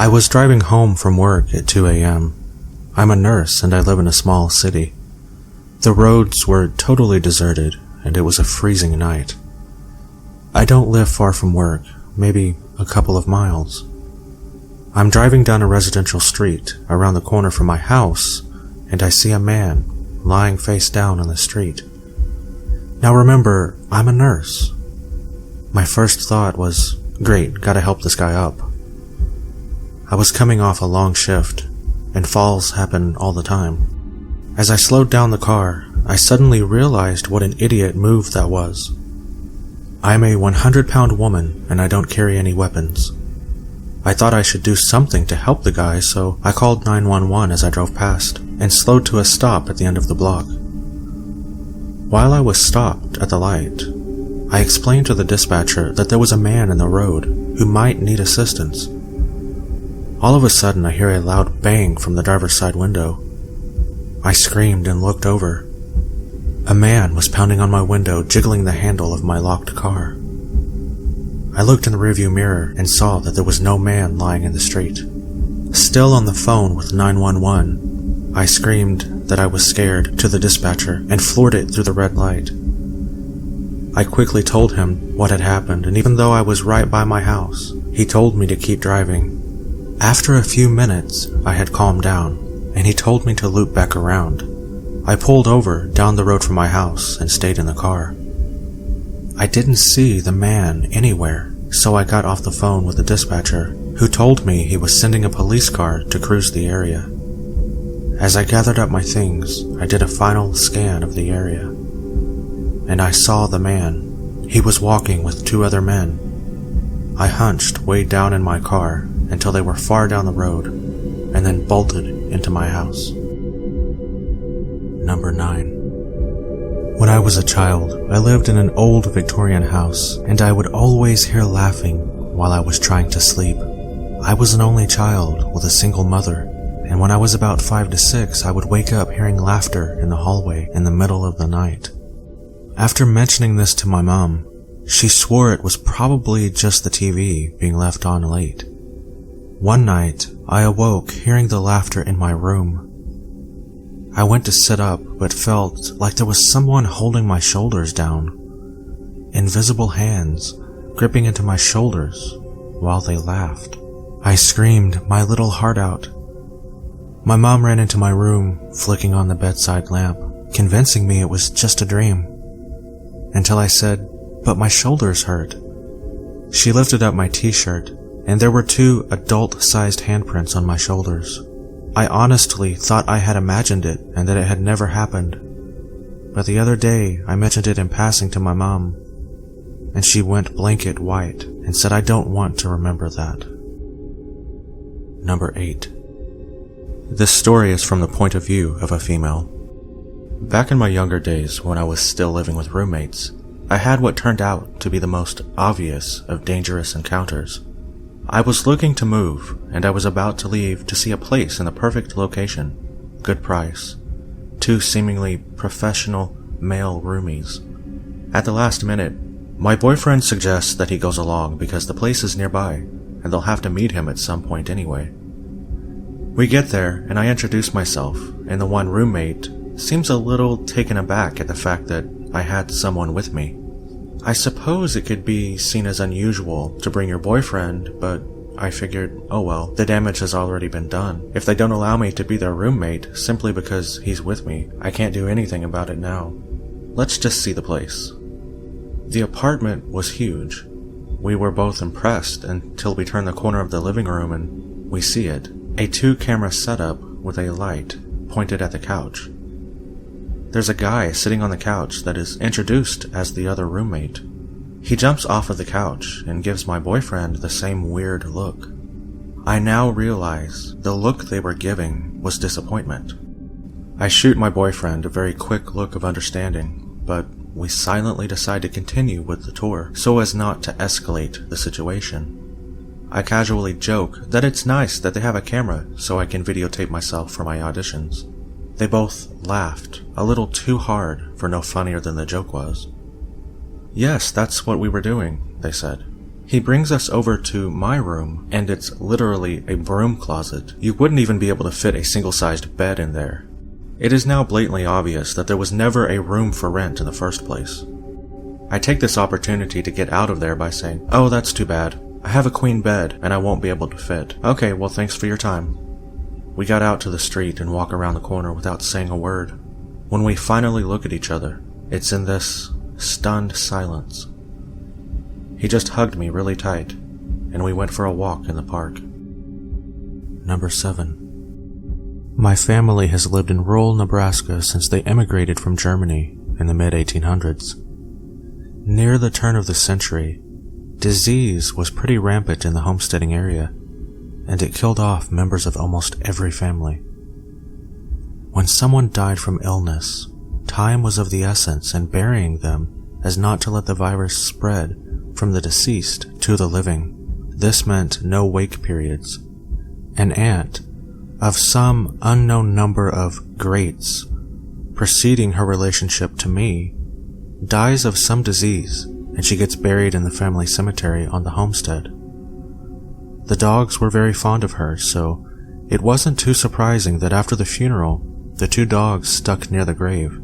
I was driving home from work at 2 a.m. I'm a nurse and I live in a small city. The roads were totally deserted and it was a freezing night. I don't live far from work, maybe a couple of miles. I'm driving down a residential street around the corner from my house and I see a man lying face down on the street. Now remember, I'm a nurse. My first thought was, great, gotta help this guy up. I was coming off a long shift, and falls happen all the time. As I slowed down the car, I suddenly realized what an idiot move that was. I'm a 100-pound woman, and I don't carry any weapons. I thought I should do something to help the guy, so I called 911 as I drove past, and slowed to a stop at the end of the block. While I was stopped at the light, I explained to the dispatcher that there was a man in the road who might need assistance. All of a sudden I hear a loud bang from the driver's side window. I screamed and looked over. A man was pounding on my window, jiggling the handle of my locked car. I looked in the rearview mirror and saw that there was no man lying in the street. Still on the phone with 911, I screamed that I was scared to the dispatcher and floored it through the red light. I quickly told him what had happened, and even though I was right by my house, he told me to keep driving. After a few minutes, I had calmed down, and he told me to loop back around. I pulled over down the road from my house and stayed in the car. I didn't see the man anywhere, so I got off the phone with the dispatcher, who told me he was sending a police car to cruise the area. As I gathered up my things, I did a final scan of the area, and I saw the man. He was walking with 2 other men. I hunched way down in my car until they were far down the road, and then bolted into my house. Number 9. When I was a child, I lived in an old Victorian house, and I would always hear laughing while I was trying to sleep. I was an only child with a single mother, and when I was about 5 to 6, I would wake up hearing laughter in the hallway in the middle of the night. After mentioning this to my mom, she swore it was probably just the TV being left on late. One night, I awoke hearing the laughter in my room. I went to sit up, but felt like there was someone holding my shoulders down. Invisible hands gripping into my shoulders while they laughed. I screamed my little heart out. My mom ran into my room, flicking on the bedside lamp, convincing me it was just a dream. Until I said, "But my shoulders hurt." She lifted up my t-shirt, and there were 2 adult-sized handprints on my shoulders. I honestly thought I had imagined it and that it had never happened. But the other day, I mentioned it in passing to my mom, and she went blanket white and said I don't want to remember that. Number 8. This story is from the point of view of a female. Back in my younger days, when I was still living with roommates, I had what turned out to be the most obvious of dangerous encounters. I was looking to move, and I was about to leave to see a place in the perfect location, good price, 2 seemingly professional male roomies. At the last minute, my boyfriend suggests that he goes along because the place is nearby, and they'll have to meet him at some point anyway. We get there, and I introduce myself, and the one roommate seems a little taken aback at the fact that I had someone with me. I suppose it could be seen as unusual to bring your boyfriend, but I figured, oh well, the damage has already been done. If they don't allow me to be their roommate simply because he's with me, I can't do anything about it now. Let's just see the place. The apartment was huge. We were both impressed until we turn the corner of the living room and we see it. A 2-camera setup with a light pointed at the couch. There's a guy sitting on the couch that is introduced as the other roommate. He jumps off of the couch and gives my boyfriend the same weird look. I now realize the look they were giving was disappointment. I shoot my boyfriend a very quick look of understanding, but we silently decide to continue with the tour so as not to escalate the situation. I casually joke that it's nice that they have a camera so I can videotape myself for my auditions. They both laughed, a little too hard for no funnier than the joke was. "Yes, that's what we were doing," they said. He brings us over to my room, and it's literally a broom closet. You wouldn't even be able to fit a single-sized bed in there. It is now blatantly obvious that there was never a room for rent in the first place. I take this opportunity to get out of there by saying, "Oh, that's too bad. I have a queen bed, and I won't be able to fit." "Okay, well thanks for your time." We got out to the street and walk around the corner without saying a word. When we finally look at each other, it's in this stunned silence. He just hugged me really tight, and we went for a walk in the park. Number 7. My family has lived in rural Nebraska since they emigrated from Germany in the mid-1800s. Near the turn of the century, disease was pretty rampant in the homesteading area, and it killed off members of almost every family. When someone died from illness, time was of the essence, and burying them as not to let the virus spread from the deceased to the living. This meant no wake periods. An aunt, of some unknown number of greats preceding her relationship to me, dies of some disease, and she gets buried in the family cemetery on the homestead. The dogs were very fond of her, so it wasn't too surprising that after the funeral, the 2 dogs stuck near the grave.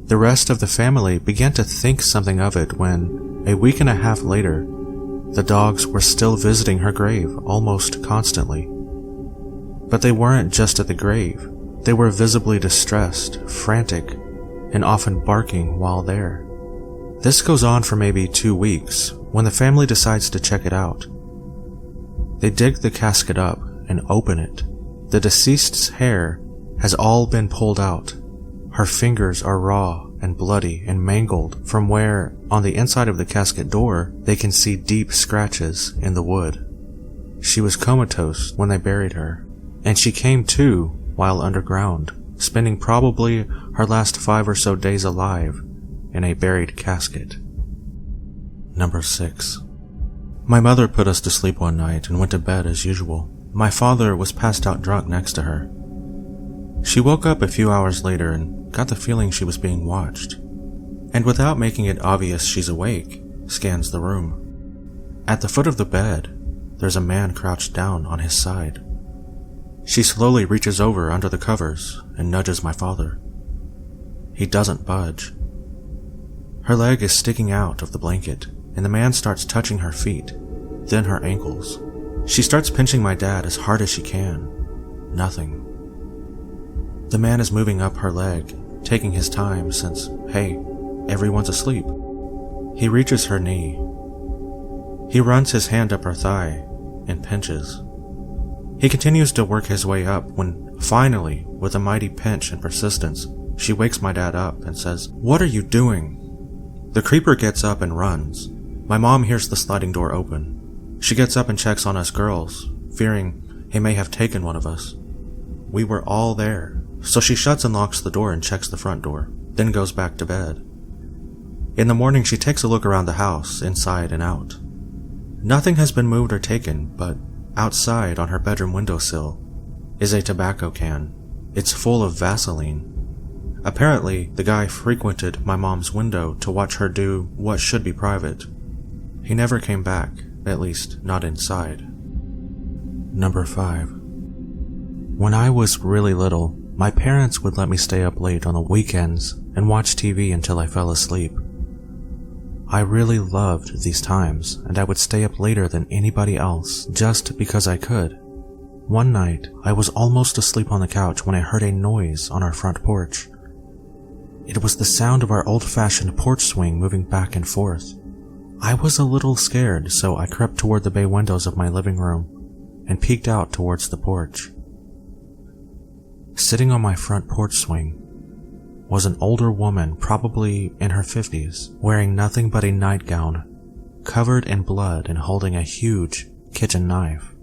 The rest of the family began to think something of it when, a week and a half later, the dogs were still visiting her grave almost constantly. But they weren't just at the grave. They were visibly distressed, frantic, and often barking while there. This goes on for maybe 2 weeks, when the family decides to check it out. They dig the casket up and open it. The deceased's hair has all been pulled out. Her fingers are raw and bloody and mangled from where, on the inside of the casket door, they can see deep scratches in the wood. She was comatose when they buried her, and she came to while underground, spending probably her last 5 or so days alive in a buried casket. Number 6. My mother put us to sleep one night and went to bed as usual. My father was passed out drunk next to her. She woke up a few hours later and got the feeling she was being watched, and without making it obvious she's awake, scans the room. At the foot of the bed, there's a man crouched down on his side. She slowly reaches over under the covers and nudges my father. He doesn't budge. Her leg is sticking out of the blanket, and the man starts touching her feet, then her ankles. She starts pinching my dad as hard as she can. Nothing. The man is moving up her leg, taking his time since, hey, everyone's asleep. He reaches her knee. He runs his hand up her thigh and pinches. He continues to work his way up when, finally, with a mighty pinch and persistence, she wakes my dad up and says, "What are you doing?" The creeper gets up and runs. My mom hears the sliding door open. She gets up and checks on us girls, fearing he may have taken one of us. We were all there, so she shuts and locks the door and checks the front door, then goes back to bed. In the morning, she takes a look around the house, inside and out. Nothing has been moved or taken, but outside on her bedroom windowsill is a tobacco can. It's full of Vaseline. Apparently, the guy frequented my mom's window to watch her do what should be private. He never came back, at least not inside. Number 5. When I was really little, my parents would let me stay up late on the weekends and watch TV until I fell asleep. I really loved these times, and I would stay up later than anybody else just because I could. One night, I was almost asleep on the couch when I heard a noise on our front porch. It was the sound of our old-fashioned porch swing moving back and forth. I was a little scared, so I crept toward the bay windows of my living room and peeked out towards the porch. Sitting on my front porch swing was an older woman, probably in her 50s, wearing nothing but a nightgown, covered in blood and holding a huge kitchen knife.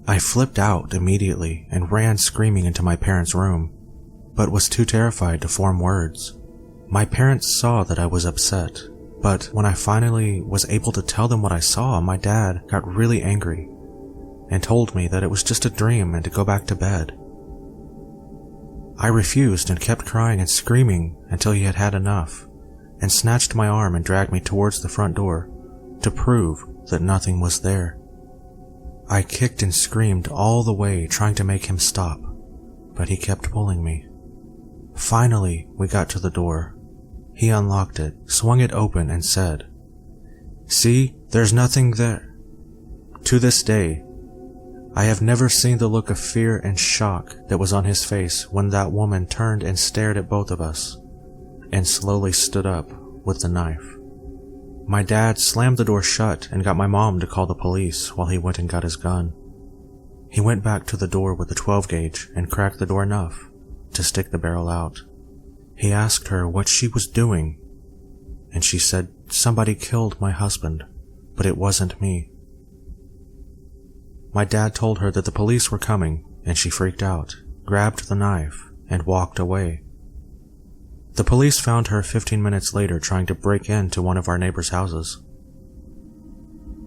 I flipped out immediately and ran screaming into my parents' room, but was too terrified to form words. My parents saw that I was upset, but when I finally was able to tell them what I saw, my dad got really angry and told me that it was just a dream and to go back to bed. I refused and kept crying and screaming until he had had enough and snatched my arm and dragged me towards the front door to prove that nothing was there. I kicked and screamed all the way trying to make him stop, but he kept pulling me. Finally, we got to the door. He unlocked it, swung it open, and said, "See, there's nothing there." To this day, I have never seen the look of fear and shock that was on his face when that woman turned and stared at both of us, and slowly stood up with the knife. My dad slammed the door shut and got my mom to call the police while he went and got his gun. He went back to the door with the 12 gauge and cracked the door enough to stick the barrel out. He asked her what she was doing, and she said somebody killed my husband, but it wasn't me. My dad told her that the police were coming, and she freaked out, grabbed the knife, and walked away. The police found her 15 minutes later trying to break into one of our neighbors' houses.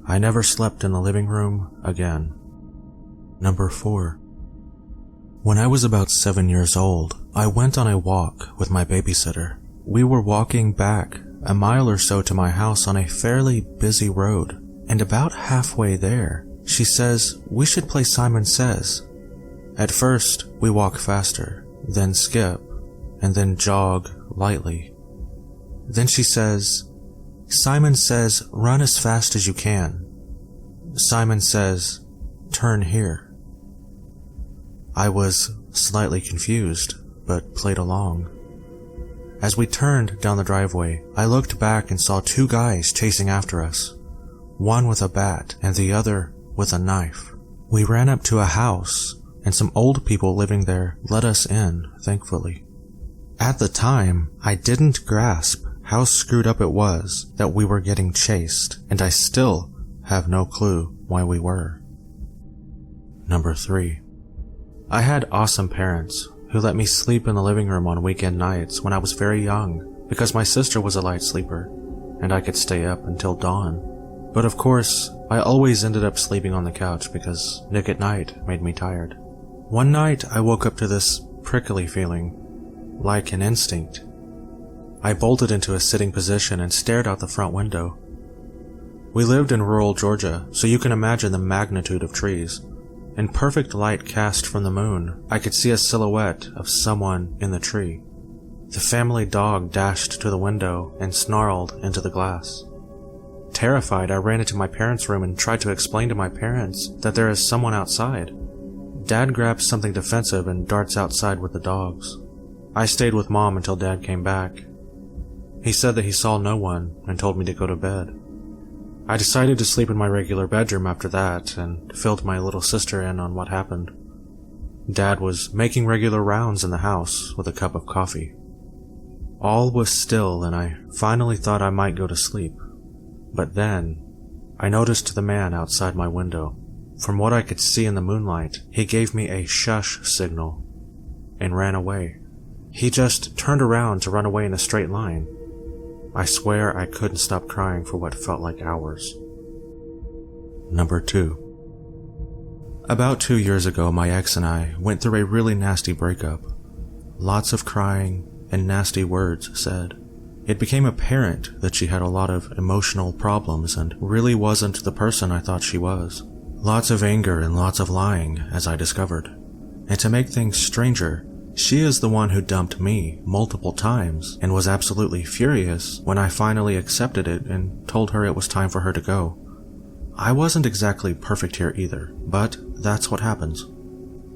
I never slept in the living room again. Number 4. When I was about 7 years old, I went on a walk with my babysitter. We were walking back a mile or so to my house on a fairly busy road, and about halfway there, she says we should play Simon Says. At first, we walk faster, then skip, and then jog lightly. Then she says, "Simon says run as fast as you can. Simon says turn here." I was slightly confused, but played along. As we turned down the driveway, I looked back and saw 2 guys chasing after us, one with a bat and the other with a knife. We ran up to a house, and some old people living there let us in, thankfully. At the time, I didn't grasp how screwed up it was that we were getting chased, and I still have no clue why we were. Number 3. I had awesome parents who let me sleep in the living room on weekend nights when I was very young because my sister was a light sleeper, and I could stay up until dawn. But of course, I always ended up sleeping on the couch because Nick at Night made me tired. One night, I woke up to this prickly feeling, like an instinct. I bolted into a sitting position and stared out the front window. We lived in rural Georgia, so you can imagine the magnitude of trees. In perfect light cast from the moon, I could see a silhouette of someone in the tree. The family dog dashed to the window and snarled into the glass. Terrified, I ran into my parents' room and tried to explain to my parents that there is someone outside. Dad grabs something defensive and darts outside with the dogs. I stayed with Mom until Dad came back. He said that he saw no one and told me to go to bed. I decided to sleep in my regular bedroom after that and filled my little sister in on what happened. Dad was making regular rounds in the house with a cup of coffee. All was still and I finally thought I might go to sleep. But then, I noticed the man outside my window. From what I could see in the moonlight, he gave me a shush signal and ran away. He just turned around to run away in a straight line. I swear I couldn't stop crying for what felt like hours. Number 2. About 2 years ago, my ex and I went through a really nasty breakup. Lots of crying and nasty words said. It became apparent that she had a lot of emotional problems and really wasn't the person I thought she was. Lots of anger and lots of lying, as I discovered. And to make things stranger, she is the one who dumped me multiple times and was absolutely furious when I finally accepted it and told her it was time for her to go. I wasn't exactly perfect here either, but that's what happens.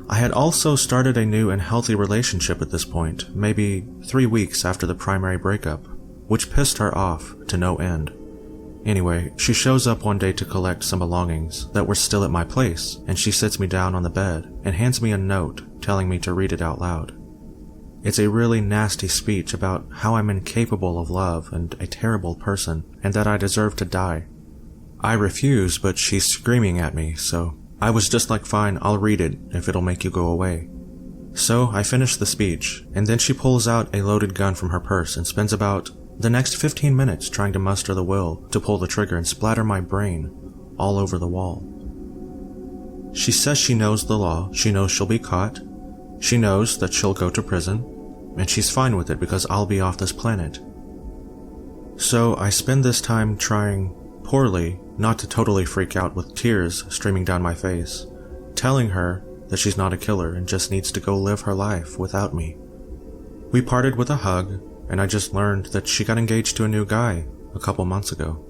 I had also started a new and healthy relationship at this point, maybe 3 weeks after the primary breakup, which pissed her off to no end. Anyway, she shows up one day to collect some belongings that were still at my place, and she sits me down on the bed and hands me a note telling me to read it out loud. It's a really nasty speech about how I'm incapable of love and a terrible person, and that I deserve to die. I refuse, but she's screaming at me, so I was just like, fine, I'll read it if it'll make you go away. So I finish the speech, and then she pulls out a loaded gun from her purse and spends about the next 15 minutes trying to muster the will to pull the trigger and splatter my brain all over the wall. She says she knows the law, she knows she'll be caught, she knows that she'll go to prison, and she's fine with it because I'll be off this planet. So I spend this time trying, poorly, not to totally freak out with tears streaming down my face, telling her that she's not a killer and just needs to go live her life without me. We parted with a hug, and I just learned that she got engaged to a new guy a couple months ago.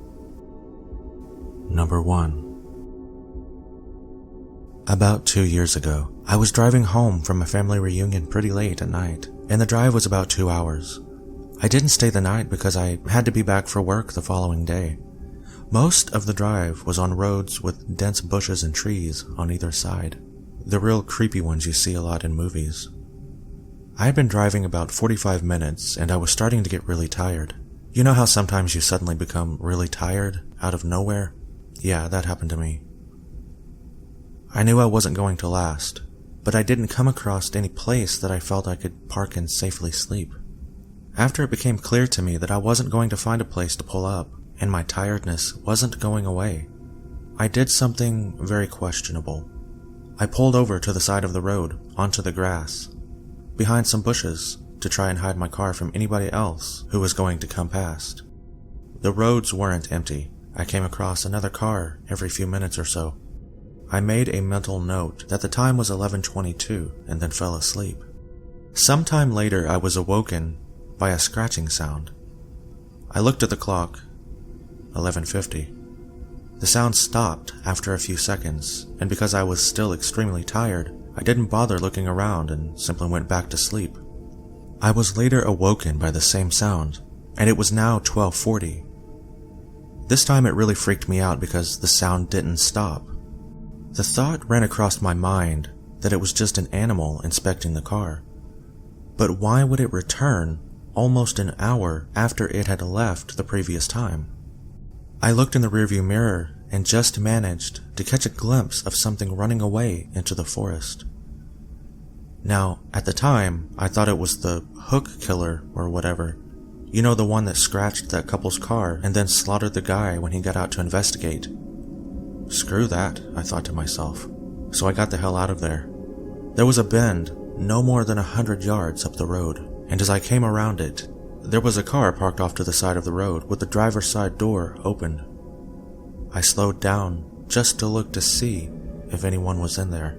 Number 1. About 2 years ago, I was driving home from a family reunion pretty late at night, and the drive was about 2 hours. I didn't stay the night because I had to be back for work the following day. Most of the drive was on roads with dense bushes and trees on either side, the real creepy ones you see a lot in movies. I had been driving about 45 minutes and I was starting to get really tired. You know how sometimes you suddenly become really tired out of nowhere? Yeah, that happened to me. I knew I wasn't going to last, but I didn't come across any place that I felt I could park and safely sleep. After it became clear to me that I wasn't going to find a place to pull up, and my tiredness wasn't going away, I did something very questionable. I pulled over to the side of the road, onto the grass, behind some bushes, to try and hide my car from anybody else who was going to come past. The roads weren't empty. I came across another car every few minutes or so. I made a mental note that the time was 11:22 and then fell asleep. Sometime later, I was awoken by a scratching sound. I looked at the clock, 11:50. The sound stopped after a few seconds, and because I was still extremely tired, I didn't bother looking around and simply went back to sleep. I was later awoken by the same sound, and it was now 12:40. This time it really freaked me out because the sound didn't stop. The thought ran across my mind that it was just an animal inspecting the car. But why would it return almost an hour after it had left the previous time? I looked in the rearview mirror and just managed to catch a glimpse of something running away into the forest. Now, at the time, I thought it was the hook killer or whatever. You know, the one that scratched that couple's car and then slaughtered the guy when he got out to investigate. Screw that, I thought to myself. So I got the hell out of there. There was a bend no more than 100 yards up the road, and as I came around it, there was a car parked off to the side of the road with the driver's side door open. I slowed down just to look to see if anyone was in there,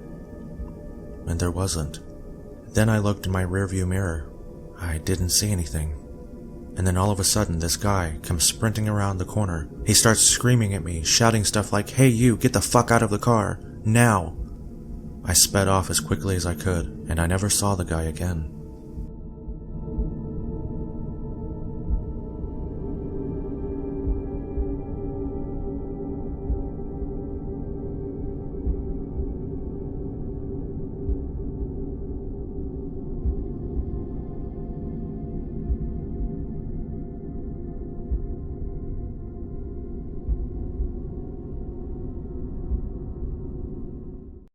and there wasn't. Then I looked in my rearview mirror. I didn't see anything. And then all of a sudden, this guy comes sprinting around the corner. He starts screaming at me, shouting stuff like, "Hey you, get the fuck out of the car, now!" I sped off as quickly as I could, and I never saw the guy again.